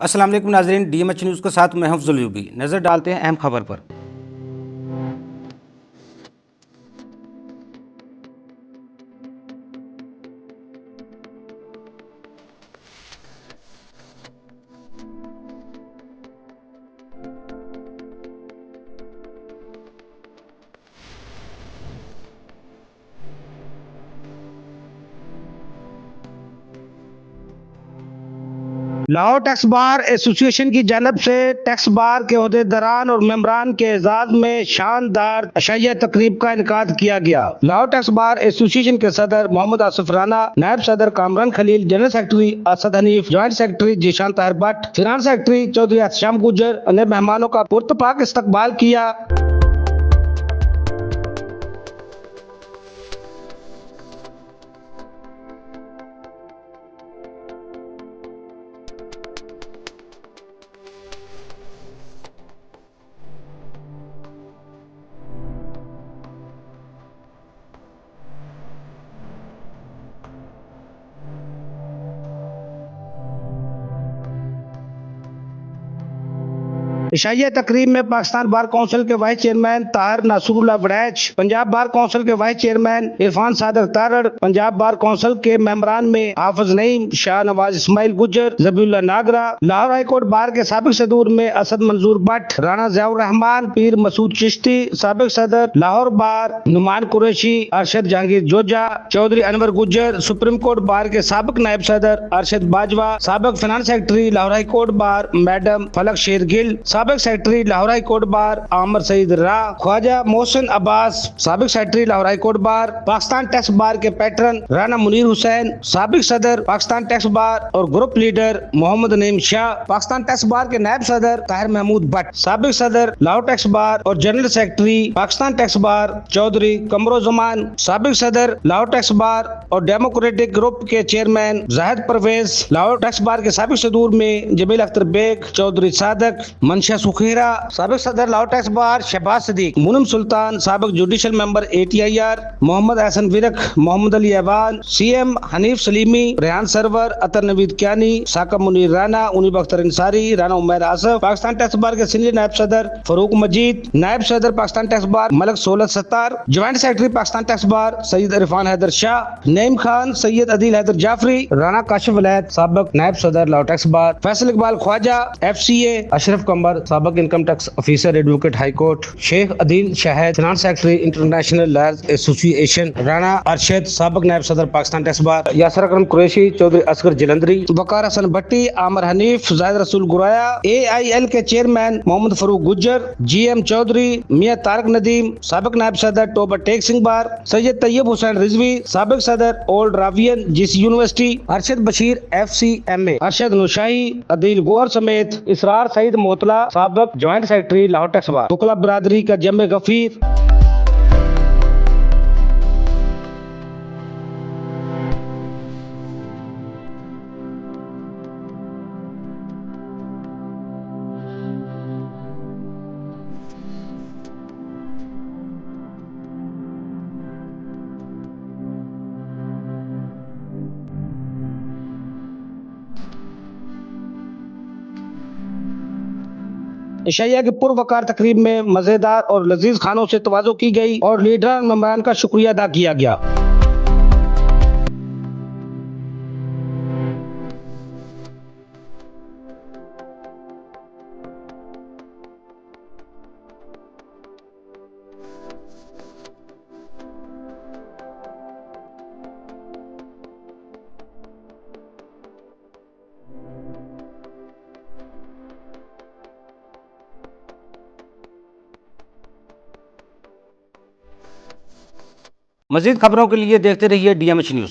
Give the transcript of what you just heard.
अस्सलाम वालेकुम नाज़रीन, DMH न्यूज़ के साथ मैं हफ्जुल यूबी। नज़र डालते हैं अहम खबर पर। लाहौर टैक्स बार एसोसिएशन की जानब से टैक्स बार के अहदेदारान और मेंबरान के एजाज में शानदार अशाइया तकरीब का इनकाद किया गया। लाहौर टैक्स बार एसोसिएशन के सदर मोहम्मद आसिफ राना, नायब सदर Kamran Khalil, general secretary Asad Hanif, joint secretary Zeeshan Tahir Bhatt, finance secretary Chaudhry Ehtesham Gujjar ने मेहमानों का पुरतपाक इस्तकबाल किया। इशाइया तकरीब में पाकिस्तान बार काउंसिल के vice chairman Tahir Nasrullah Waraich, Punjab bar council के vice chairman Irfan Sadiq Tarar, Punjab bar council के मेंबरान में हाफिज नईम, शाह नवाज इस्माइल गुज्जर, जबीउल्लाह नागरा, लाहौर हाईकोर्ट बार के साबिक सदूर में असद मंजूर भट्ट, राना ज़ियाउर रहमान, पीर मसूद चिश्ती, साबिक सदर लाहौर बार Numan Qureshi, Arshad Jahangir जोजा, Chaudhary Anwar Gujjar, supreme court bar के साबिक नायब सदर अरशद बाजवा, साबिक फाइनेंस सेक्रेटरी लाहौर हाईकोर्ट बार मैडम फलक शेर गिल, साबिक secretary Lahore high court bar आमर सईद रा, ख्वाजा मोहसिन अब्बास, साबिक secretary Lahore high court bar, Pakistan tax bar के पैटर्न राना मुनीर हुसैन, साबिक सदर पाकिस्तान टैक्स बार और group leader Mohammad Naeem Shah, Pakistan tax bar के नायब सदर ताहिर महमूद भट्ट, साबिक सदर लाहौर टैक्स बार और general secretary Pakistan tax bar Chaudhry Qamaruzzaman, साबिक सदर लाहौर टैक्स बार और डेमोक्रेटिक ग्रुप के chairman Zahid Pervez, Lahore tax bar के साबिक सदूर में जमील अख्तर बेग, चौधरी सादक, मनशा सुखेरा, साबिक सदर लाहौर टैक्स बार शहबाज सदीक, मुनम सुल्तान, साबिक judicial member ATIR, Mohammad Ahsan Virk, Mohammad Ali Aiwan, CM Hanif Salimi, Rehan Sarwar, Attar Naveed Kayani, Saqib Munir Rana, Unib Akhtar Ansari, Rana Umair Asif, Pakistan tax bar के सीनियर नायब सदर फरूक मजीद, नायब सदर Pakistan tax bar Malik Saulat Sattar, joint secretary Pakistan tax bar Saeed Irfan Haider Shah, Naeem Khan, Syed Adeel Haider Jafri, Rana Kashif Waleed, साबिक नायब सदर Lahore tax bar, Faisal Iqbal Khwaja, FCA Ashraf Qambar, साबिक income tax officer advocate high court, Sheikh Adeel Shahid, finance secretary international lawyers association, Rana Arshad, साबिक नायब सदर Pakistan tax bar, Yasir Akram Qureshi, Chaudhry Asghar Jalandhari, Waqar Hassan Bhatti, Amir Hanif, Zahid Rasool Guraya, AIL के चेयरमैन मोहम्मद फरूक गुज्जर, GM चौधरी, मियां तारक नदीम, साबिक नायब सदर टोबर टेक सिंह बार, सैयद तैयब हुसैन रिजवी, साबिक सदर old Ravian GC university, Arshad Bashir FCMA, Arshad Naushahi, Adeel Gohar समेत इसरार सईद मोतला, साबिक joint secretary Lahore tax bar, बुकला बरादरी का जम गफीर। इशाइया की पुरवकार तकरीब में मजेदार और लजीज खानों से तवाज़ो की गई और लीडर और मेंबरान का शुक्रिया अदा किया गया। मज़ीद खबरों के लिए देखते रहिए DMH न्यूज़।